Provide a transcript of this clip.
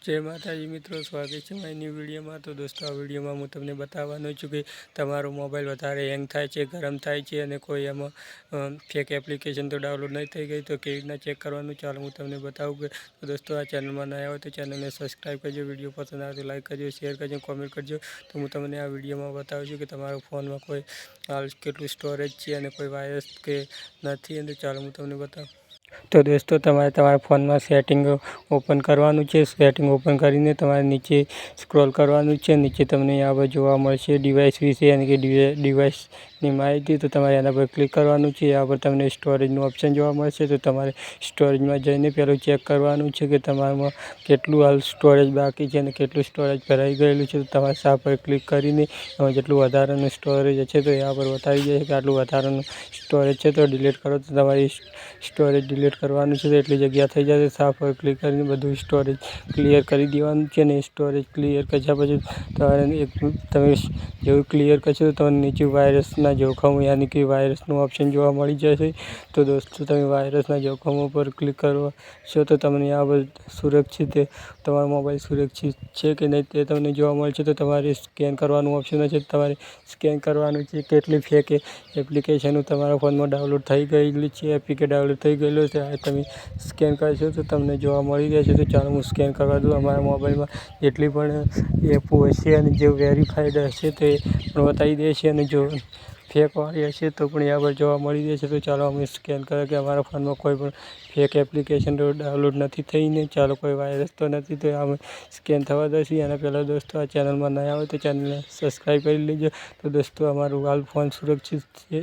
जय माताजी मित्रों, स्वागत है मारी वीडियो में। तो दोस्तों, आ वीडियो में हूँ तमने बतावानो छुं कि तमारो मोबाइल वधारे हेंग थाय छे, गरम थाय छे अने कोई एमां फेक एप्लिकेशन तो डाउनलॉड नहीं थई गई। तो केवी रीतना चेक करवानुं चालो हूँ तमने बतावुं कि तो दोस्तों, आ चेनल में नया हो तो चेनल ने सब्सक्राइब करजो, वीडियो पसंद आवे तो लाइक करजो, शेर करजो, कॉमेंट करजो। तो हूँ तमने आ वीडियो में बतावुं छुं कि तमारा फोन में कोई हाल केटलुं स्टोरेज छे अने कोई वायरस के नथी। तो चालो हूँ तमने बतावुं। तो दोस्तों, तमारे फोन में सेटिंग ओपन करवानुं छे। सेटिंग ओपन करीने तमारे नीचे स्क्रॉल करवानुं छे। नीचे तमने यहाँ पर जोवा मळशे डिवाइस विषे यानी कि डिवाइस ની માહિતી। तो तमारे एना पर क्लिक करवानुं छे। यहाँ पर तमने स्टोरेजनुं ऑप्शन जोवा मळशे। तो तमारे स्टोरेज में जईने पहेલુं चेक करवानुं छे कि तमारामां केटलुं हाल स्टोरेज बाकी छे अने केटलुं स्टोरेज भराई गयेलुं छे। तो तमारे सा पर क्लिक करीने एमां जेटलुं वधारानुं स्टोरेज छे तो यहाँ पर बतावी दे कि आटलुं वधारानुं स्टोरेज छे तो डिलीट करो। तो तमारी स्टोरेज डिलीट करवानुं छे तो एटली जग्या थई जशे। सा पर क्लिक करीने बधुं स्टोरेज क्लियर करी देवानुं छे। ने स्टोरेज क्लियर कर्या पछी तमारे तमे जेवुं क्लियर करशो तो तमने नीचे वायरसना जोखमो यानी कि वायरसनुं ऑप्शन जोवा मळी जशे। तो दोस्तों, तमे वायरसना जोखमो पर क्लिक करशो तो तमने यहाँ पर सुरक्षित तमारो मोबाइल सुरक्षित छे कि नहीं ते तमने जोवा मळशे। तो तमारे स्केन करवानुं ऑप्शन हशे। तमारे स्केन करवानुं छे केटली फेक एप्लिकेशनो तमारा फोन में डाउनलॉड थई गयेली छे, एपीके डाउनलॉड थई गयेलो छे। आ तमे स्केन करशो तो तमने जोवा मळी जशे। तो चालो हूँ स्केन करवा दूँ। अमारा मोबाइल में जेटली पण एपो हशे अने जो वेरीफाइड हशे ते पण बतावी देशे अने जो फेक वाળી हशे तो पण यहाँ पर जोवा मळी जशे। तो चालो अमे स्केन करीए कि अमारा फोन में कोई पण फेक एप्लिकेशन तो डाउनलॉड नहीं थई ने। चालो कोई वायरस तो नहीं। तो अमे स्केन थवा दईशुं। एना पहेला दोस्तों, आ चेनल में नया हो तो चेनल ने सब्सक्राइब करी लीजो। तो दोस्तों, अमारुं हाल फोन सुरक्षित छे।